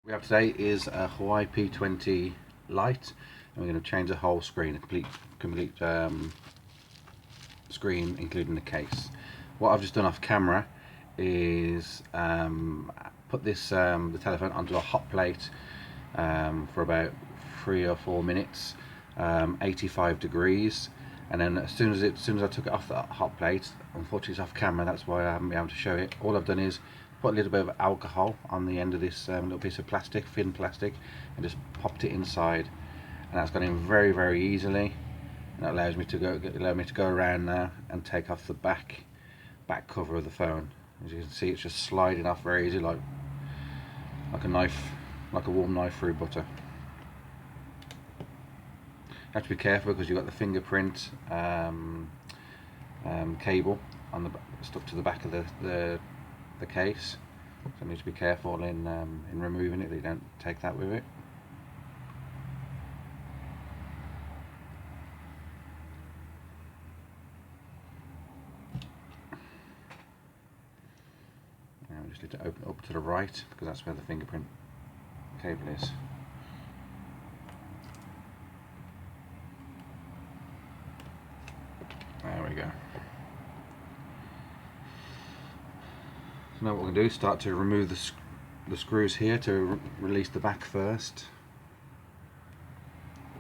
We have today is a Huawei P20 Lite, and we're going to change the whole screen, a complete screen, including the case. What I've just done off camera is put this the telephone onto a hot plate for about 3 or 4 minutes, 85 degrees, and then as soon as I took it off the hot plate, unfortunately it's off camera, that's why I haven't been able to show it. All I've done is put a little bit of alcohol on the end of this little piece of plastic, thin plastic, and just popped it inside, and that's gone in very, very easily. And that allows me to go around now and take off the back cover of the phone. As you can see, it's just sliding off very easy, like a knife, like a warm knife through butter. You have to be careful because you've got the fingerprint cable on the stuck to the back of the case, so you need to be careful in removing it, that you don't take that with it. Now we just need to open it up to the right because that's where the fingerprint cable is. There we go. So now what we're going to do is start to remove the screws here to release the back first.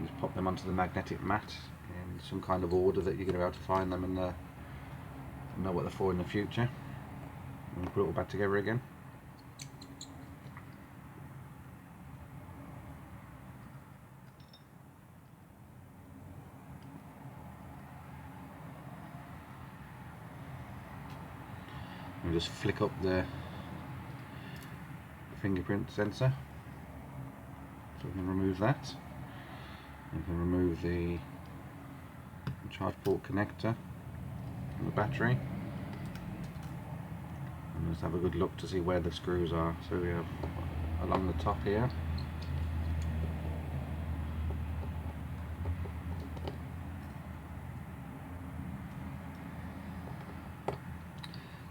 Just pop them onto the magnetic mat in some kind of order that you're going to be able to find them and know what they're for in the future. And put it all back together again. And just flick up the fingerprint sensor, so we can remove that. You can remove the charge port connector and the battery, and just have a good look to see where the screws are. So we have along the top here,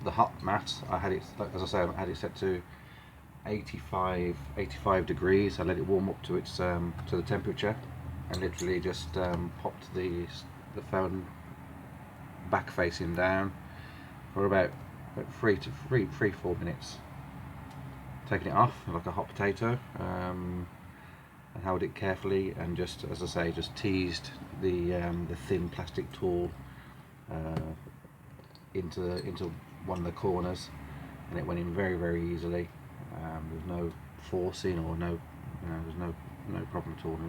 the hot mat, I had it, as I say, I had it set to 85 degrees. I let it warm up to its to the temperature, and literally just popped the phone back facing down for about 4 minutes, taking it off like a hot potato, and held it carefully, and just, as I say, just teased the thin plastic tool into one of the corners, and it went in very, very easily. There's no forcing or there's no problem at all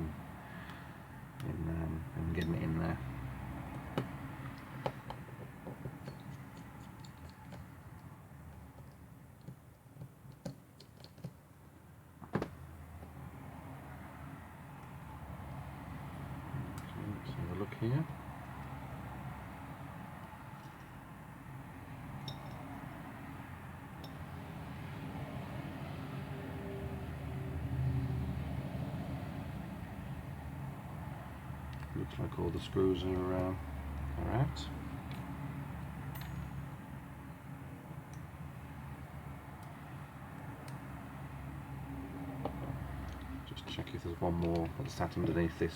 in getting it in there. Let's have a look here. Looks like all the screws are out. Just check if there's one more that's sat underneath this.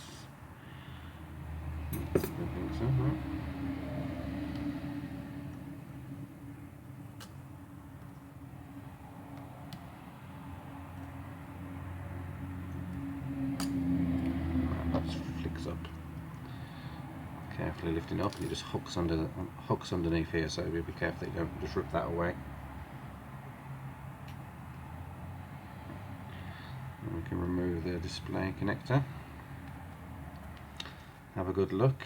I don't think so, right? That flicks up. Carefully lifting up, and it just hooks underneath here, so be careful that you don't just rip that away. And we can remove the display connector. Have a good look.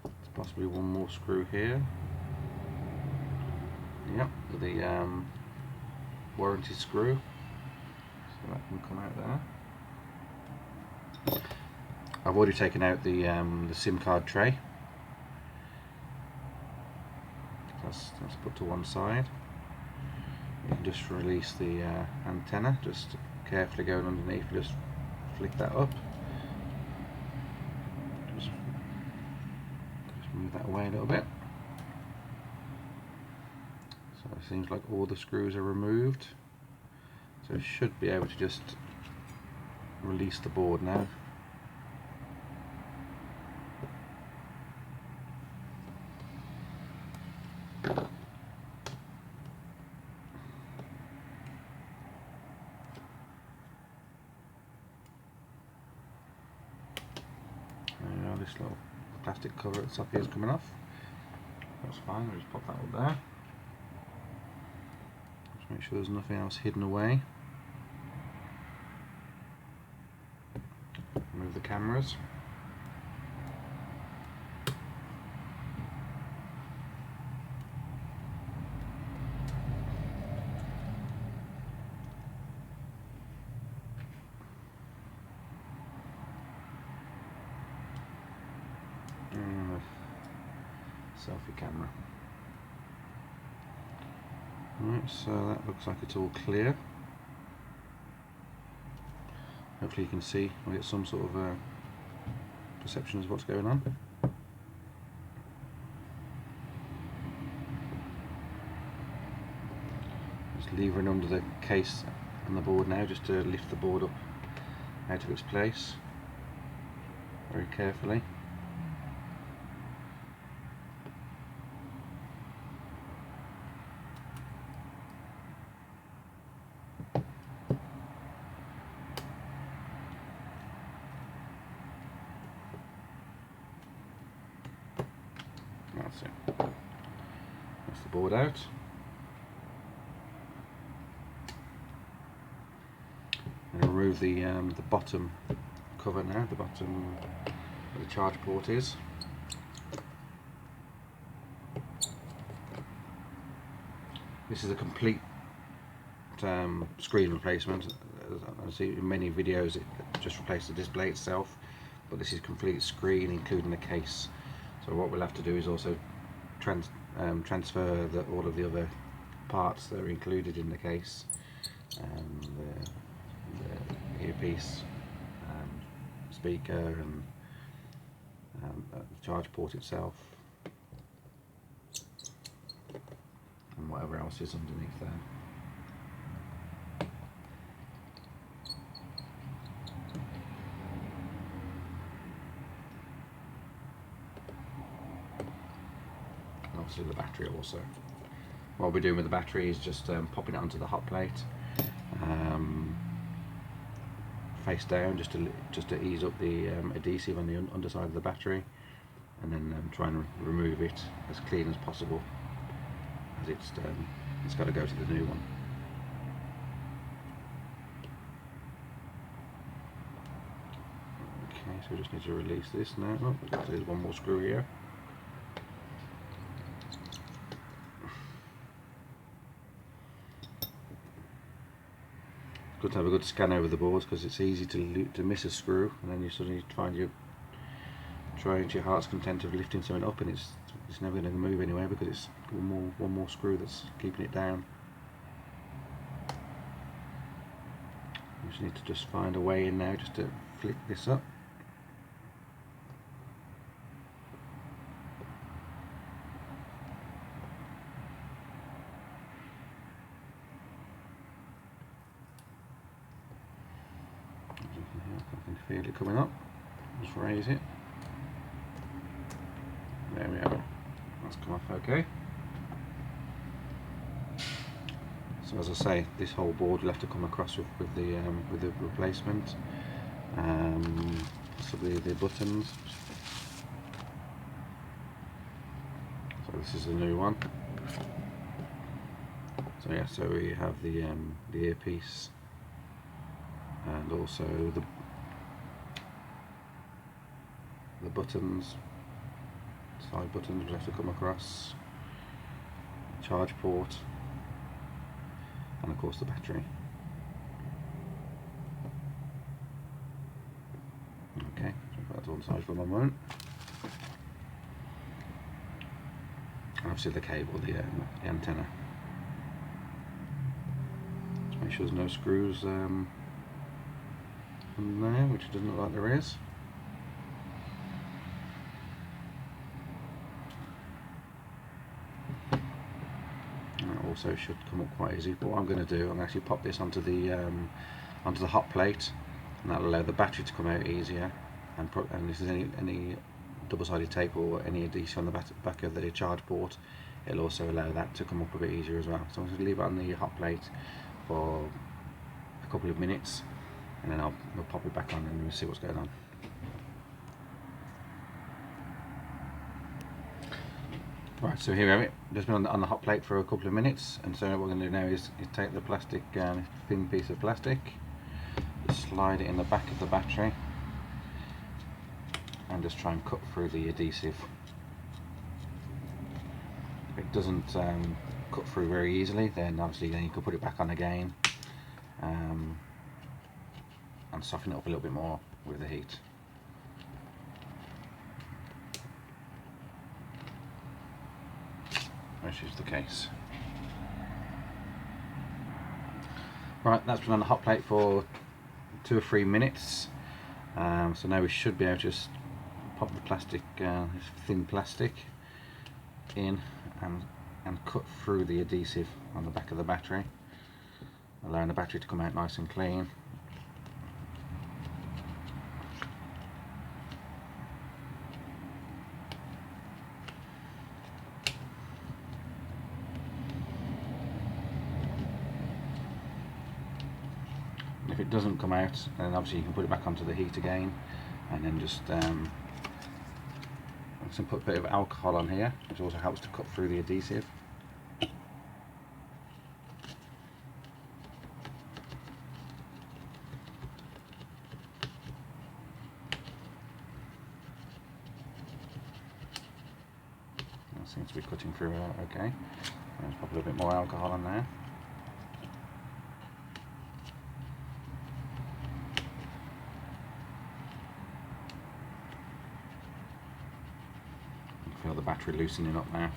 There's possibly one more screw here. Yep, with the warranty screw, so that can come out there. I've already taken out the SIM card tray. That's put to one side. You can just release the antenna, just carefully going underneath, just flick that up. Just move that away a little bit. So it seems like all the screws are removed. So it should be able to just release the board now. This little plastic cover at the top here is coming off. That's fine, I'll just pop that up there. Just make sure there's nothing else hidden away. Remove the cameras. Selfie camera. Right, so that looks like it's all clear. Hopefully you can see or get some sort of perception of what's going on. Just levering under the case and the board now just to lift the board up out of its place very carefully. That's it. That's the board out. I'm going to remove the bottom cover now, the bottom where the charge port is. This is a complete screen replacement. As I see in many videos, it just replaces the display itself, but this is complete screen, including the case. So what we'll have to do is also transfer all of the other parts that are included in the case, the earpiece, speaker, and the charge port itself, and whatever else is underneath there. Obviously the battery also. What we're doing with the battery is just popping it onto the hot plate, face down, just to ease up the adhesive on the underside of the battery, and then try and remove it as clean as possible, as it's got to go to the new one. Okay, so we just need to release this now. Oh, there's one more screw here. Good to have a good scan over the boards, because it's easy to miss a screw, and then you suddenly try to your heart's content of lifting something up, and it's never going to move anywhere because it's one more screw that's keeping it down. You just need to just find a way in now just to flick this up. I can feel it coming up. Just raise it. There we have it. That's come off okay. So as I say, this whole board will have to come across with the replacement. So the buttons. So this is the new one. So yeah, so we have the earpiece, and also the buttons, side buttons will have to come across, charge port, and of course the battery. Okay, so put that to one side for the moment. And obviously the cable, the antenna. Just make sure there's no screws in there, which it doesn't look like there is. That all so it should come up quite easy. But what I'm going to do, I'm going to actually pop this onto the hot plate, and that'll allow the battery to come out easier. And if there's any double-sided tape or any adhesive on the back of the charge port, it'll also allow that to come up a bit easier as well. So I'm going to leave it on the hot plate for a couple of minutes, and then we'll pop it back on and we'll see what's going on. Right, so here we have it. Just been on the hot plate for a couple of minutes, and so what we're going to do now is take the plastic, thin piece of plastic, slide it in the back of the battery, and just try and cut through the adhesive. If it doesn't cut through very easily, then obviously you can put it back on again and soften it up a little bit more with the heat. Which is the case. Right, that's been on the hot plate for 2 or 3 minutes. So now we should be able to just pop the plastic, this thin plastic, in and cut through the adhesive on the back of the battery, allowing the battery to come out nice and clean. If it doesn't come out, then obviously you can put it back onto the heat again, and then just put a bit of alcohol on here, which also helps to cut through the adhesive. That seems to be cutting through okay. Let's pop a little bit more alcohol on there. Feel the battery loosening up now.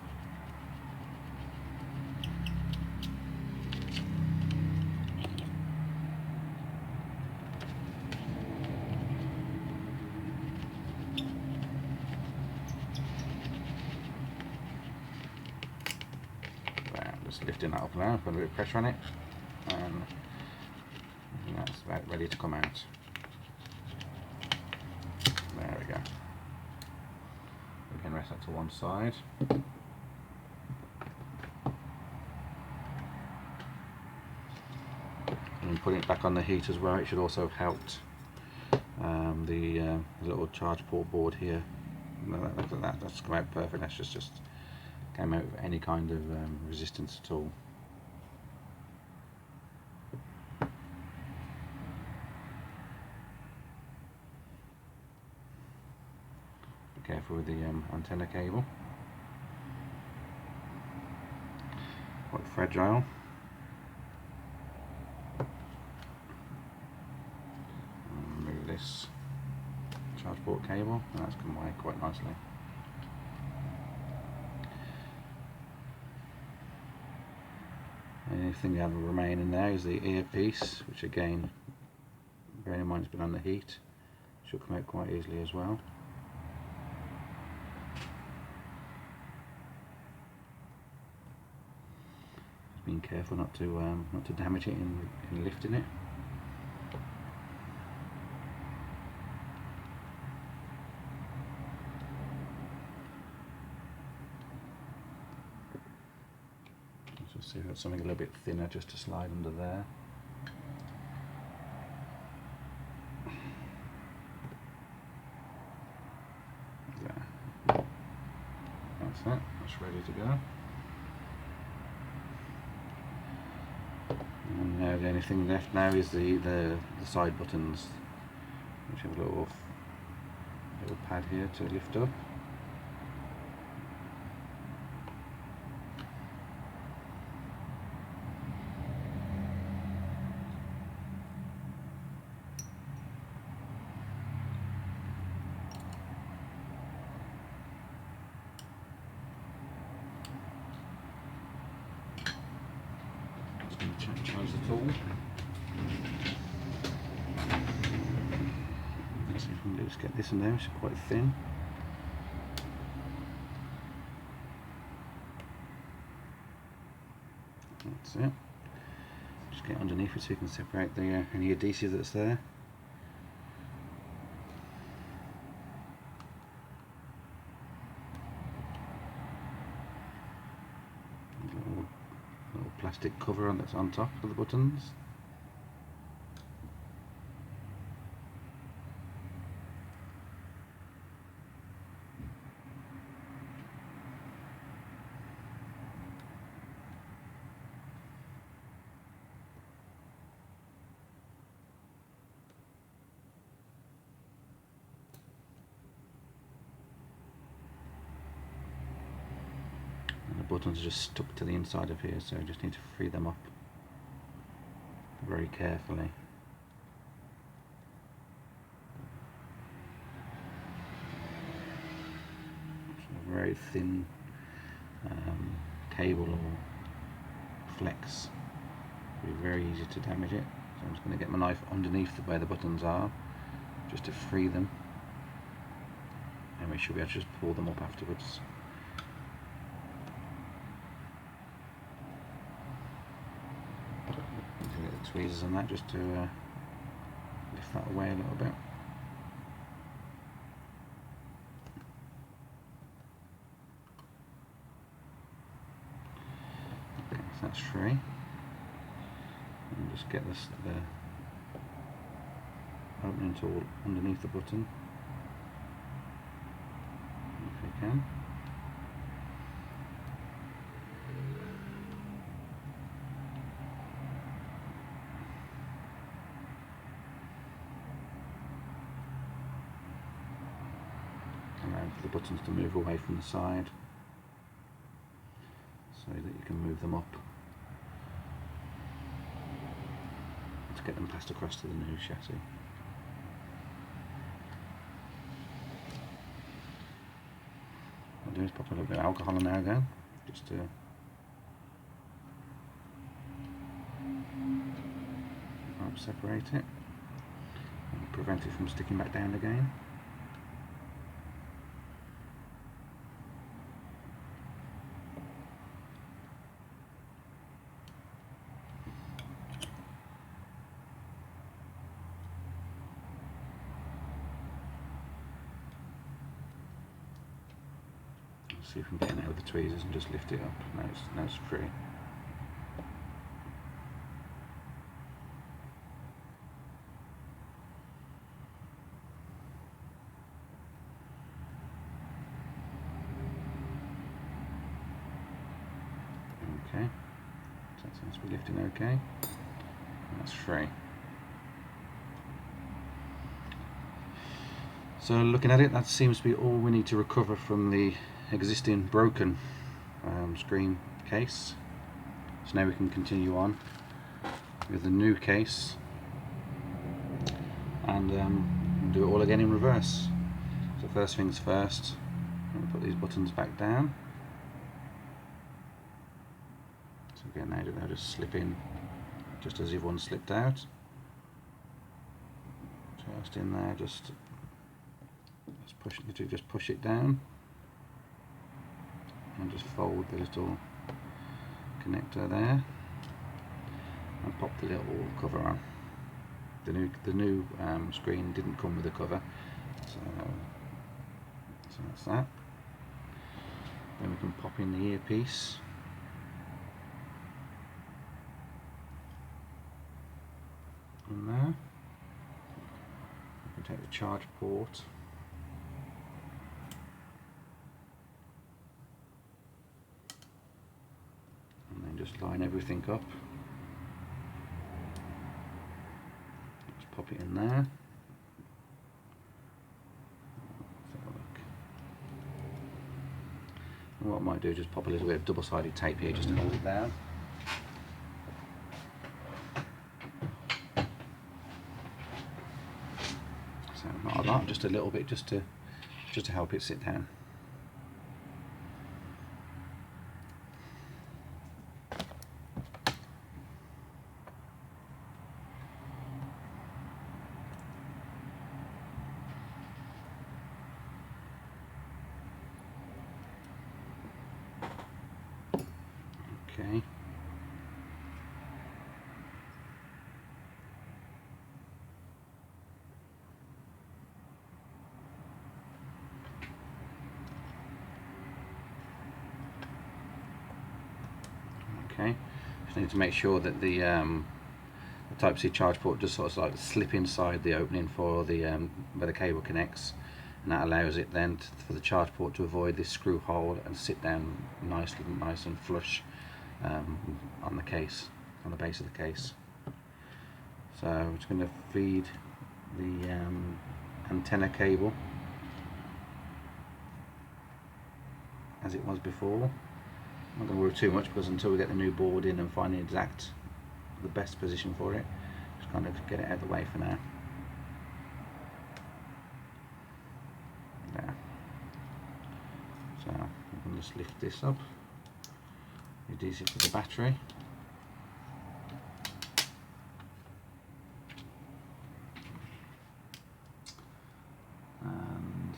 Just lifting that up now, put a bit of pressure on it, and that's about ready to come out. There we go. We can rest that to one side. And putting it back on the heat as well, it should also have helped the little charge port board here. That's come out perfect. That's just came out with any kind of resistance at all. Be careful with the antenna cable, quite fragile. Remove this charge port cable, and that's come away quite nicely. The only thing that have remaining there is the earpiece, which again, bearing in mind it's been on the heat, should come out quite easily as well. Just being careful not to damage it in lifting it. Just see if it's something a little bit thinner just to slide under there. There. That's it, that's ready to go. And now the only thing left now is the side buttons, which have a little pad here to lift up. Change the tool. Let's see if we can just get this in there. It's quite thin. it. Just get underneath it so you can separate the any adhesive that's there. Little plastic cover that's on top of the buttons. The buttons are just stuck to the inside of here, so I just need to free them up very carefully. So a very thin cable or flex, it'll be very easy to damage it. So I'm just going to get my knife underneath where the buttons are, just to free them, and we should be able to just pull them up afterwards. The tweezers on that just to lift that away a little bit. Okay, so that's free. And just get this the opening tool underneath the button if you can. Allow for the buttons to move away from the side so that you can move them up to get them passed across to the new chassis. What I'll do is pop a little bit of alcohol on there again, just to help separate it and prevent it from sticking back down again. See if we can get in there with the tweezers and just lift it up. Now it's free. Okay, so that seems to be lifting okay. And that's free. So looking at it, that seems to be all we need to recover from the existing broken screen case. So now we can continue on with the new case and do it all again in reverse. So first things first, I'm going to put these buttons back down. So again, now they'll just slip in just as if one slipped out. Just in there, just push it down and just fold the little connector there and pop the little cover on. The new screen didn't come with a cover, so that's that. Then we can pop in the earpiece. In there. We can take the charge port. And then just line everything up. Just pop it in there. Let's have a look. And what I might do is just pop a little bit of double-sided tape here just to hold it down. So not a lot, just a little bit, just to help it sit down. Okay. Just need to make sure that the Type-C charge port just sort of like slip inside the opening for the where the cable connects, and that allows it then for the charge port to avoid this screw hole and sit down nice and flush on the case, on the base of the case. So I'm just going to feed the antenna cable as it was before. I'm not going to worry too much, because until we get the new board in and find the best position for it, just kind of get it out of the way for now. There. So I can just lift this up. It is it for the battery. And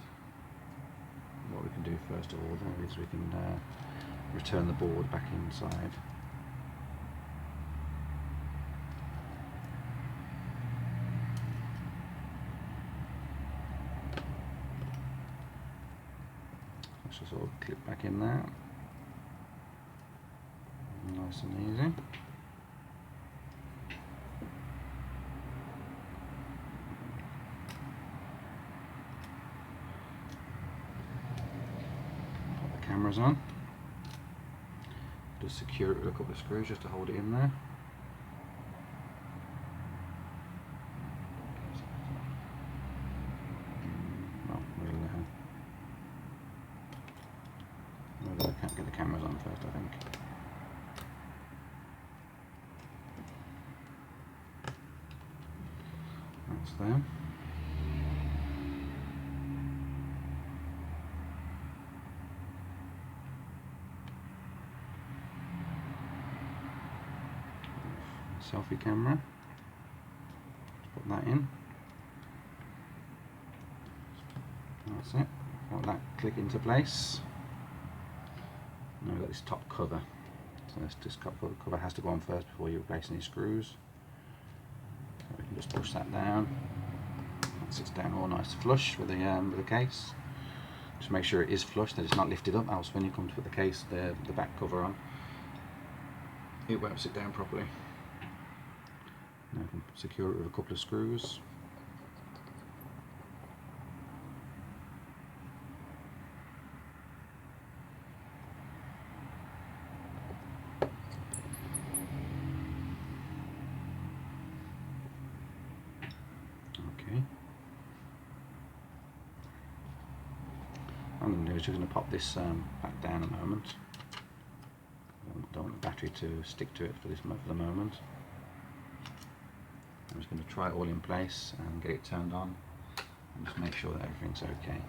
what we can do first of all there is we can return the board back inside. Let's just sort of clip back in there. Nice and easy. Put the cameras on. Just secure it with a couple of screws just to hold it in there. Well, I can't get the cameras on first, I think. That's there. Selfie camera. Put that in. That's it. Let that click into place. Now we've got this top cover. So this cover has to go on first before you replace any screws. So we can just push that down. That sits down all nice flush with the case. Just make sure it is flush, that it's not lifted up, else when you come to put the case, the back cover on, it won't sit down properly. Now I can secure it with a couple of screws. Okay. What I'm going to do is just going to pop this back down a moment. I don't want the battery to stick to it for the moment. I'm just going to try it all in place and get it turned on and just make sure that everything's okay.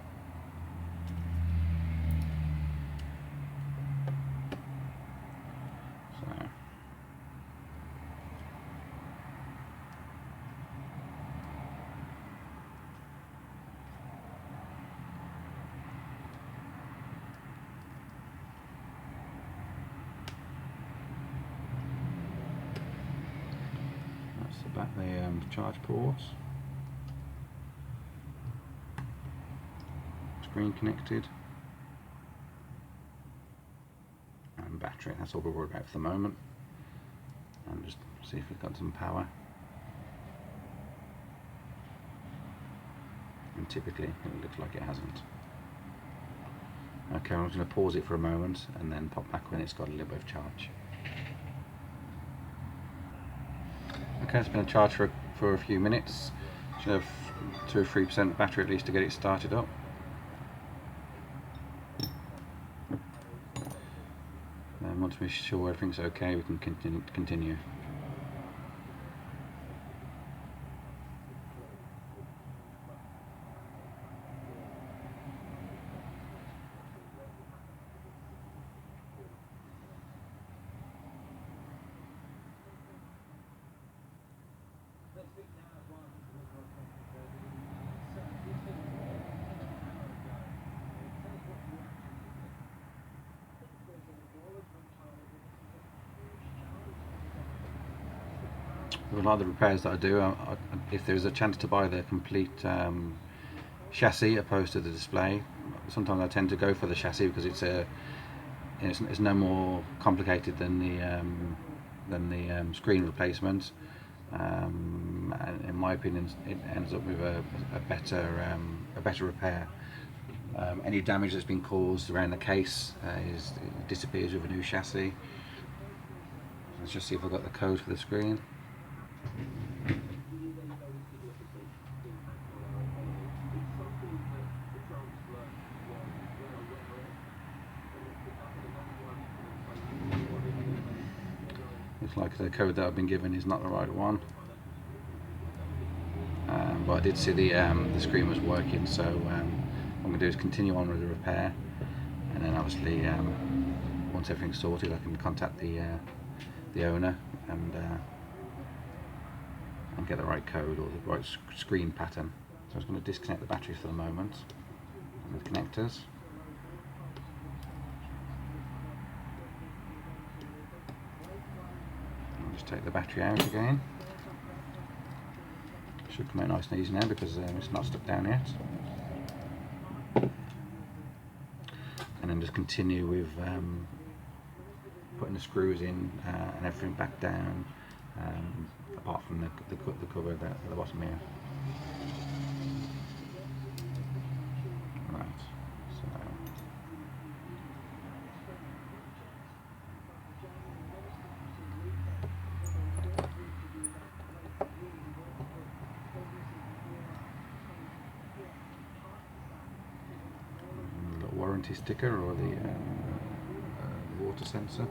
So back the charge ports, screen connected, and battery. That's all we're worried about for the moment. And just see if we've got some power. And typically it looks like it hasn't. Okay, I'm just going to pause it for a moment and then pop back when it's got a little bit of charge. Okay, it's been a charge for a few minutes. Should have 2 or 3% battery at least to get it started up. And once we're sure everything's okay, we can continue. With a lot of the repairs that I do, if there's a chance to buy the complete chassis opposed to the display, sometimes I tend to go for the chassis because it's no more complicated than than the screen replacement. And in my opinion, it ends up with a better repair. Any damage that's been caused around the case it disappears with a new chassis. Let's just see if I've got the code for the screen. Looks like the code that I've been given is not the right one. But I did see the screen was working, so what I'm going to do is continue on with the repair, and then obviously once everything's sorted I can contact the owner and get the right code or the right screen pattern. So I'm just going to disconnect the batteries for the moment and the connectors. I'll just take the battery out again. Should come out nice and easy now because it's not stuck down yet. And then just continue with putting the screws in and everything back down, apart from the cover at the bottom here. Right, so the warranty sticker or the water sensor.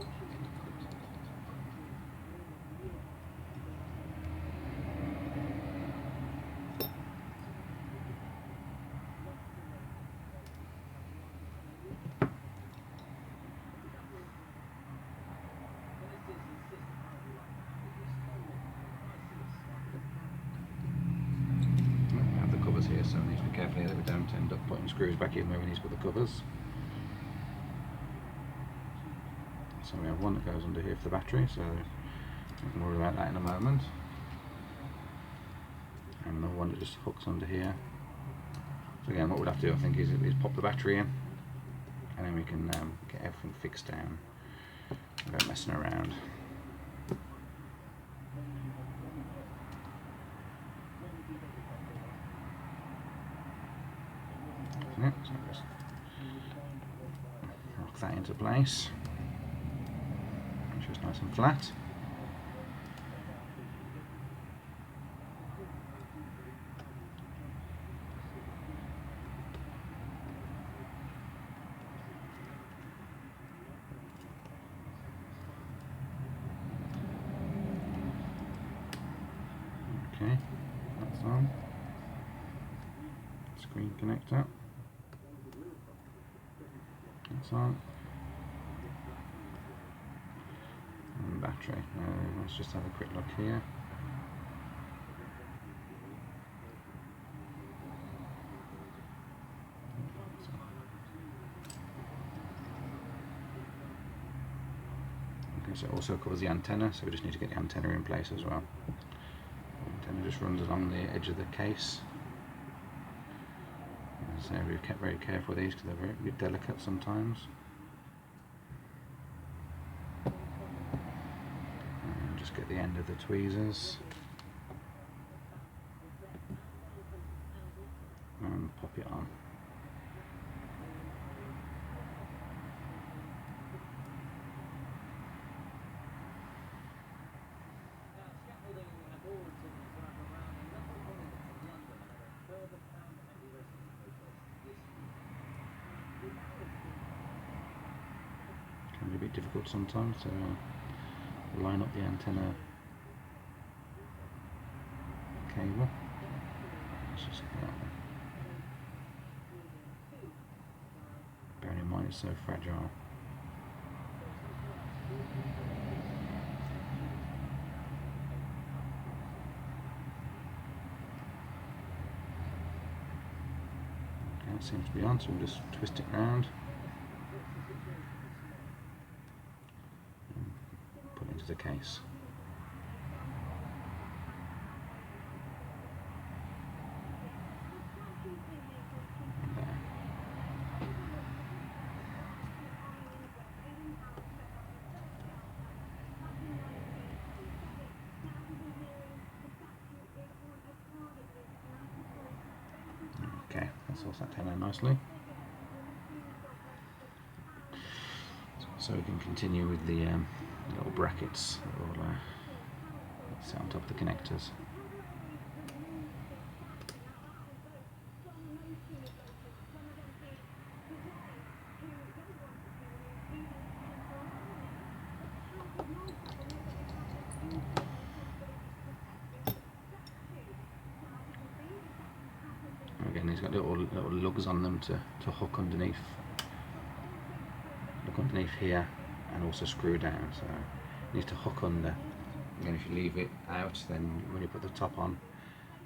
Here, so we need to be careful here that we don't end up putting screws back in where we need to put the covers. So we have one that goes under here for the battery, so we can worry about that in a moment. And another one that just hooks under here. So again, what we'll have to do, I think, is pop the battery in, and then we can get everything fixed down without messing around. So just rock that into place, make sure it's nice and flat. Okay, that's on. Screen connector. That's on. And battery. Let's just have a quick look here. Okay, so it also covers the antenna, so we just need to get the antenna in place as well. The antenna just runs along the edge of the case. So we've kept very careful with these because they're very delicate sometimes. And just get the end of the tweezers and pop it on. Can be a bit difficult sometimes to line up the antenna cable. Let's just get that one. Bearing in mind it's so fragile. Okay, it seems to be on, so we'll just twist it round. The case. There. That's all sat down there nicely. So we can continue with the little brackets that will sit on top of the connectors. Again, these got little lugs on them to hook underneath. Look underneath here, and also screw down. So it needs to hook under. Again, if you leave it out, then when you put the top on,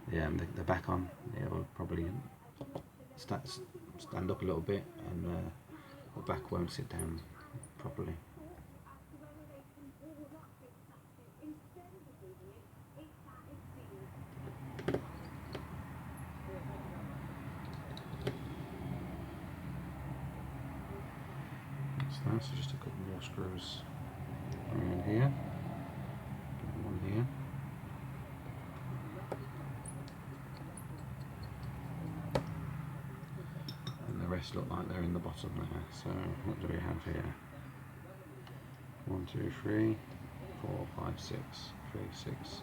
the back on, it will probably stand up a little bit, and the back won't sit down properly. So just a couple more screws around here, one here, and the rest look like they're in the bottom there. So what do we have here? 1, 2, 3, 4, 5, 6, 3, 6.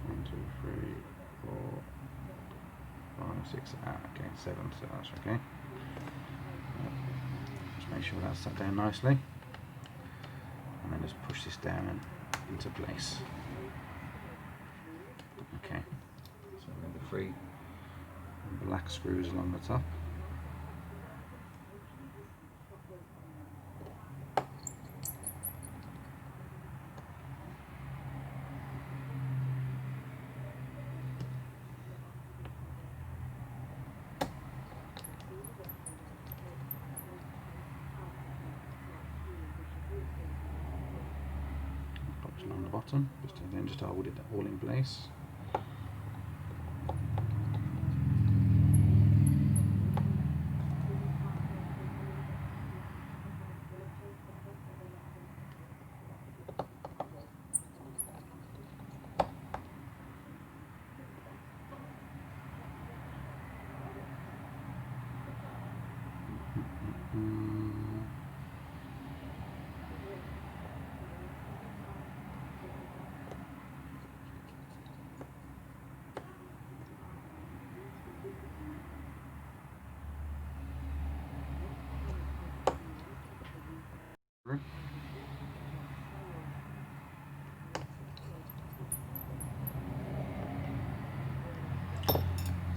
1, 2, 3, 4, 5, 6, okay, 7, so that's okay. Just make sure that's sat down nicely, and then just push this down into place. Okay, so we have the 3 black screws along the top. On the bottom, just to hold it all in place.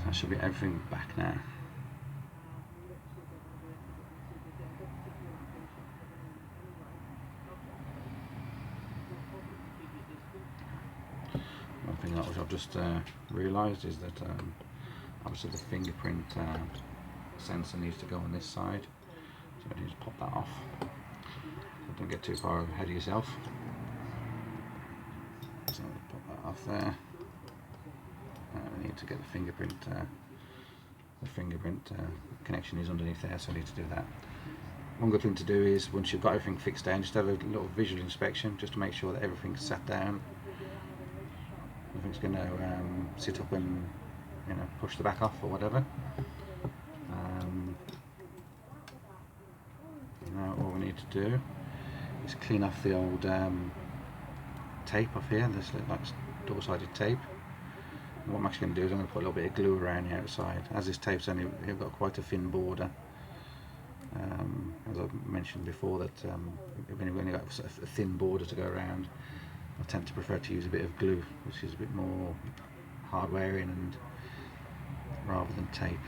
That should be everything back now. One thing that I've just realised is that obviously the fingerprint sensor needs to go on this side, so I need to pop that off. But don't get too far ahead of yourself. So pop that off there. I need to get the fingerprint connection is underneath there, so I need to do that. One good thing to do is, once you've got everything fixed down, just have a little visual inspection just to make sure that everything's sat down. Nothing's going to sit up and push the back off or whatever. Now all we need to do is clean off the old tape off here. This like double-sided tape. And what I'm actually going to do is I'm going to put a little bit of glue around the outside. As this tape's only got quite a thin border, as I mentioned before, that when you've only got a thin border to go around, I tend to prefer to use a bit of glue, which is a bit more hard wearing and rather than tape.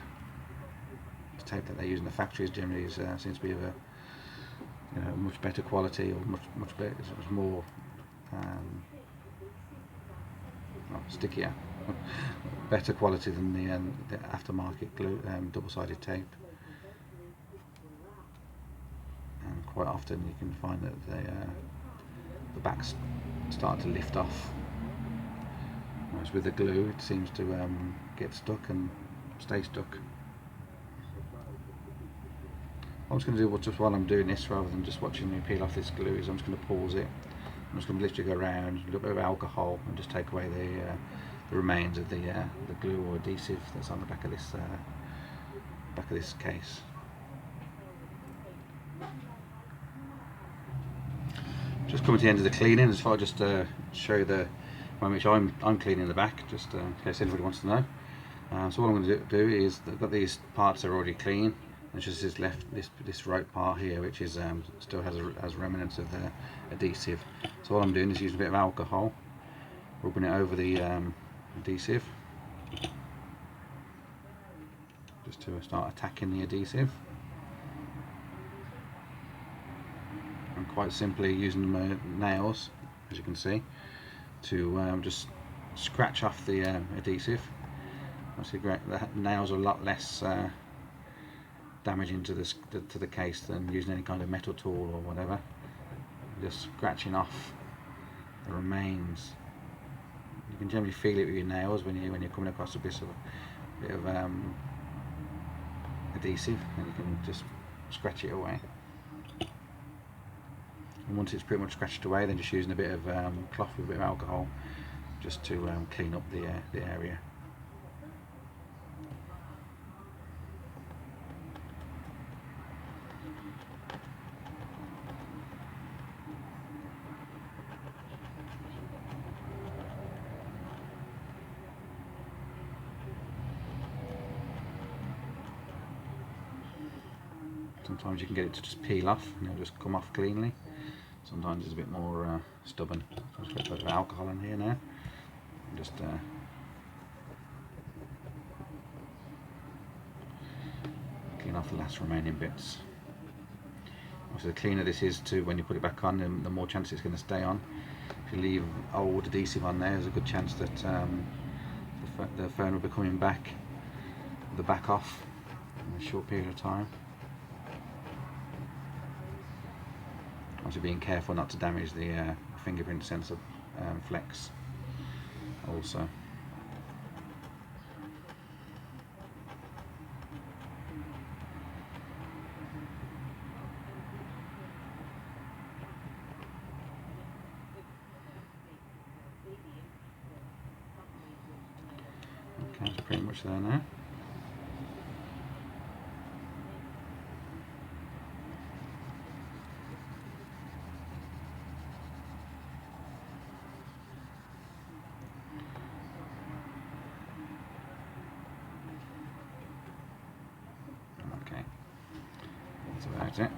The tape that they use in the factories generally seems to be of a much better quality, or much better, it's more stickier, better quality than the aftermarket glue, double-sided tape. And quite often you can find that the backs start to lift off, whereas with the glue it seems to get stuck and stay stuck. What I'm just going to do, just while I'm doing this, rather than just watching me peel off this glue, is I'm just going to pause it. I'm just going to literally go around, a little bit of alcohol, and just take away the remains of the glue or adhesive that's on the back of this case. Just coming to the end of the cleaning, as far as just show you the way in which I'm cleaning the back, just in case anybody wants to know. So what I'm going to do is, I've got these parts that are already clean. It's just this rope part here, which is still has remnants of the adhesive. So what I'm doing is using a bit of alcohol, rubbing it over the adhesive, just to start attacking the adhesive. And quite simply using my nails, as you can see, to just scratch off the adhesive. Obviously, the nails are a lot less damaging to the case than using any kind of metal tool or whatever. Just scratching off the remains. You can generally feel it with your nails when you're coming across a bit of adhesive, and you can just scratch it away. And once it's pretty much scratched away, then just using a bit of cloth with a bit of alcohol just to clean up the area. Sometimes you can get it to just peel off and it'll just come off cleanly. Sometimes it's a bit more stubborn. So I'll just put a bit of alcohol in here now. And just clean off the last remaining bits. Obviously, the cleaner this is when you put it back on, the more chance it's going to stay on. If you leave old adhesive on there, there's a good chance that the phone will be coming back, the back off, in a short period of time. Also being careful not to damage the fingerprint sensor flex also. Okay, it's pretty much there now. Okay, that's about it.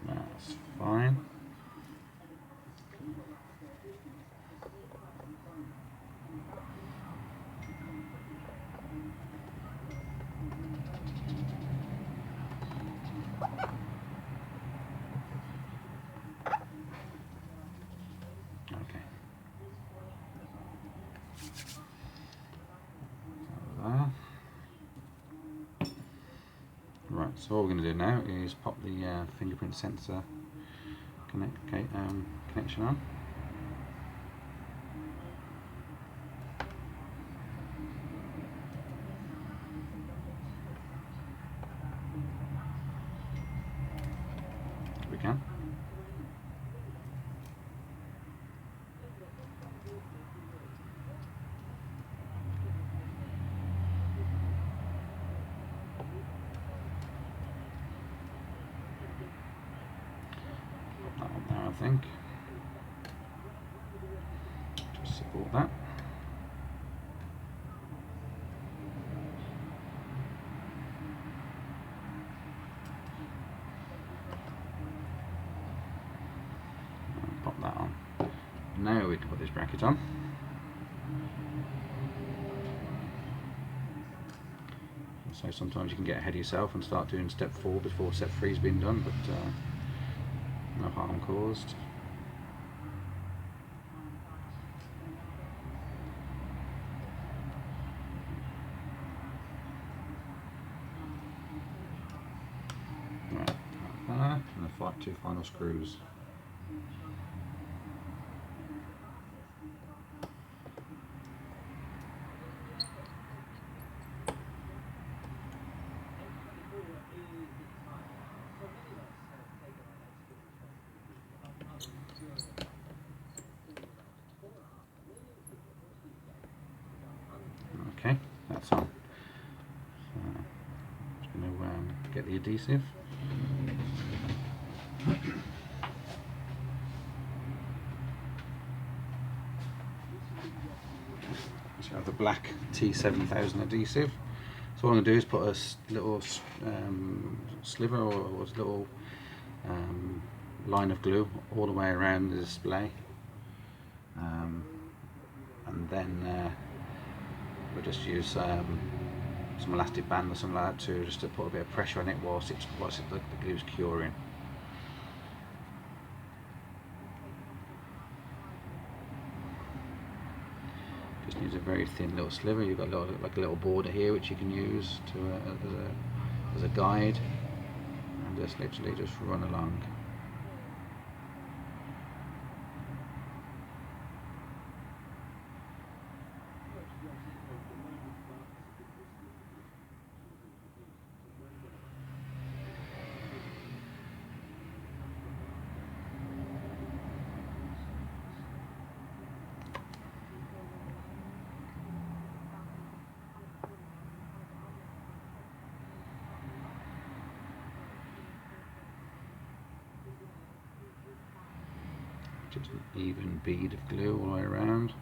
That's fine. Okay. Right, so all we're going to do now is pop the fingerprint sensor connection on. If we can. That one there, I think. support that. Pop that on. Now we can put this bracket on. So sometimes you can get ahead of yourself and start doing step 4 before step 3's been done, but no harm caused. Right, and the 2 final screws. Okay, that's on. So, just going to get the adhesive. So I have the black T7000 adhesive. So what I'm going to do is put a little sliver or a little line of glue all the way around the display, and then we'll just use some elastic band or something like that just to put a bit of pressure on it whilst the glue's curing. Just needs a very thin little sliver. You've got like a little border here which you can use as a guide, and just literally just run along. Just an even bead of glue all the way around.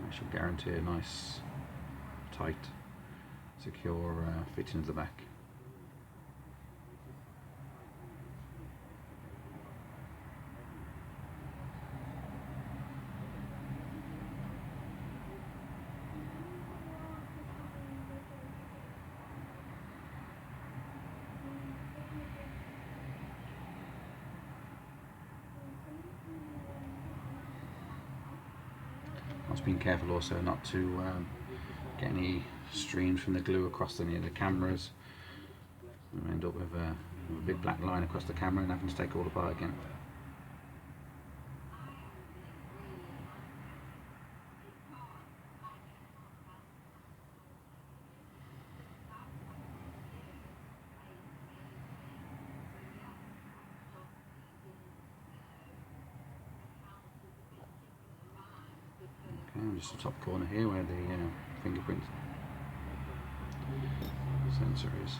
That should guarantee a nice, tight, secure fitting of the back. Just being careful also not to get any streams from the glue across any of the cameras. We'll end up with a big black line across the camera and having to take it all apart again. Just the top corner here where the fingerprint sensor is.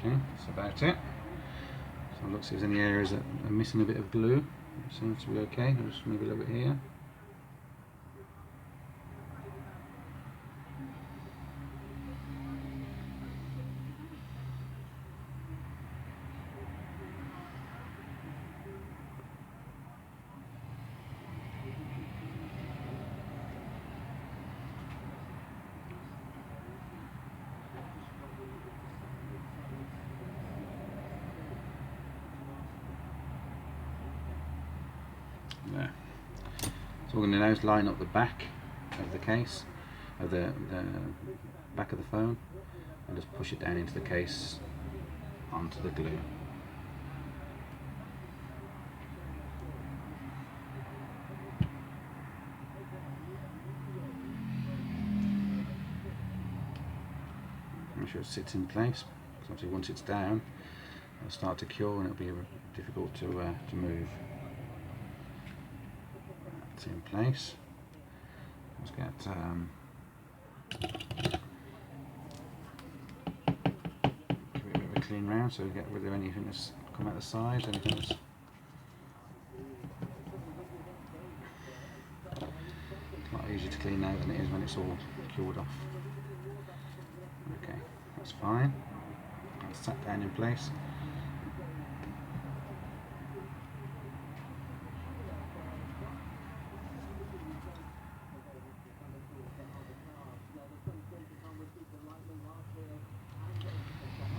Okay, that's about it. So look, see if there's any areas that are missing a bit of glue. It seems to be okay. Just maybe a little bit here. So we're going to now line up the back of the case, of the back of the phone, and just push it down into the case onto the glue. Make sure it sits in place, because obviously once it's down it'll start to cure and it'll be difficult to move. It's in place. Let's get give it a bit of a clean round so we get rid of anything that's come out the side, anything that's a lot easier to clean now than it is when it's all cured off. Okay, that's fine. That's sat down in place.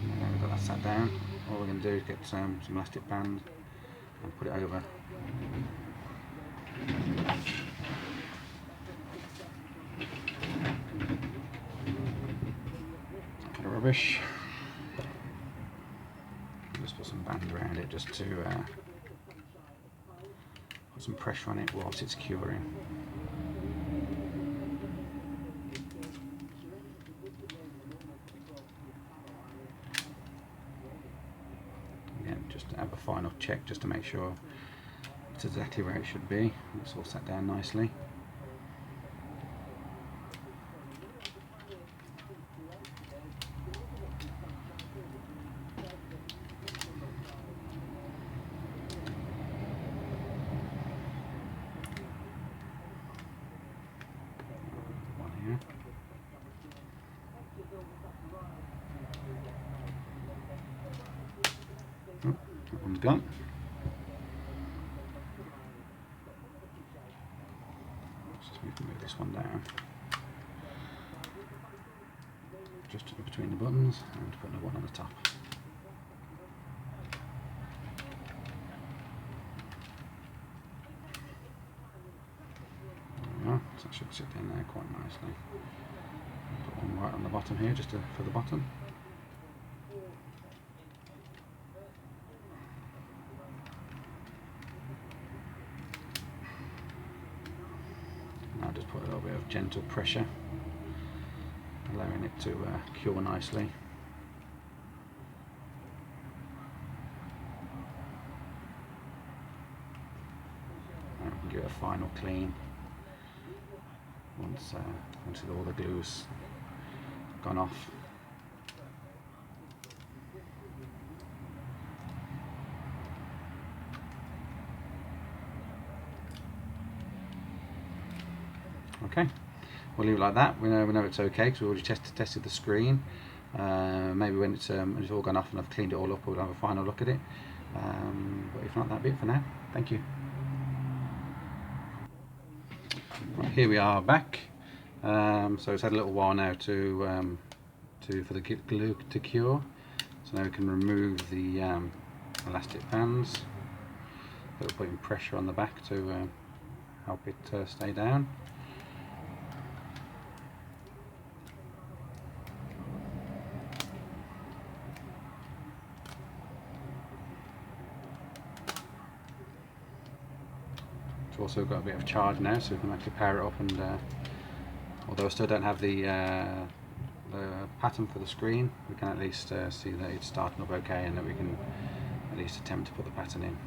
We've got that sat down. All we're going to do is get some elastic band and put it over. Bit of rubbish. Just put some band around it just to put some pressure on it whilst it's curing. Again, just to have a final check just to make sure it's exactly where it should be. It's all sat down nicely. Oh, that one's gone. Let's just move this one down. Just in between the buttons and put another one on the top. There we are. So that should sit in there quite nicely. Put one right on the bottom here just for the bottom. Now just put a little bit of gentle pressure, allowing it to cure nicely. And we can give it a final clean once all the glue's gone off. Okay, we'll leave it like that. We know it's okay because we already tested the screen. Maybe when it's all gone off and I've cleaned it all up, we'll have a final look at it. But if not, that'll be it for now. Thank you. Right, here we are back. So it's had a little while now for the glue to cure. So now we can remove the elastic bands. That will put pressure on the back to help it stay down. It's also got a bit of charge now, so we can actually power it up, and although I still don't have the pattern for the screen, we can at least see that it's starting up okay and that we can at least attempt to put the pattern in.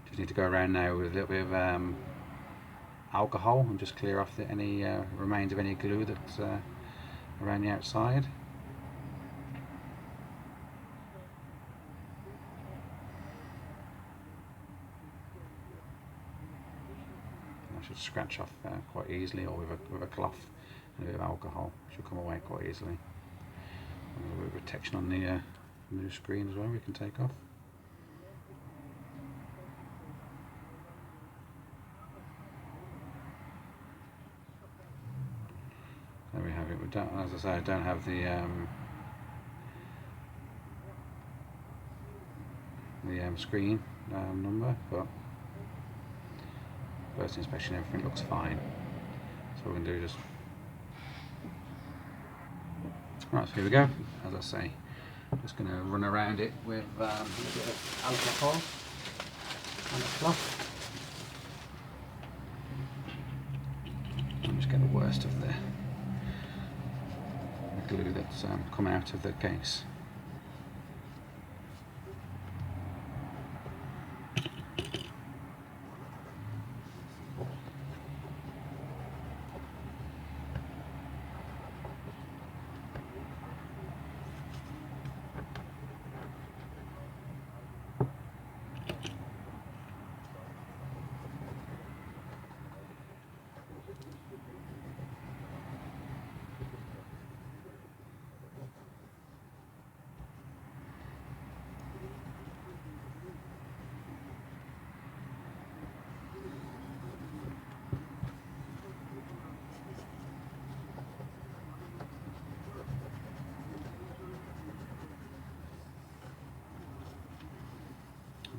Just need to go around now with a little bit of alcohol and just clear off any remains of any glue that's around the outside. Should scratch off quite easily, or with a cloth and a bit of alcohol. Should come away quite easily. And a bit of protection on the new screen as well we can take off. There we have it. We don't, as I say, I don't have the screen number, but First inspection, everything looks fine. So we're going to do just... Right, so here we go. As I say, just going to run around it with a little bit of alcohol and a cloth. And just get the worst of the glue that's come out of the case.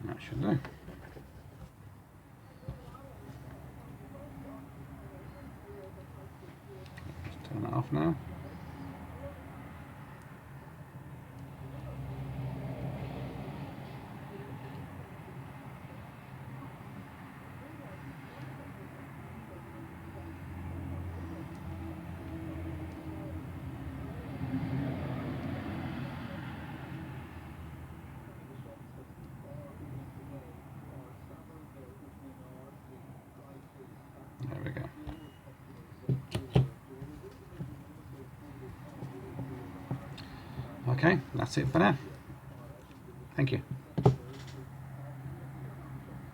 That should do. Just turn that off now. There we go. Okay, that's it for now. Thank you.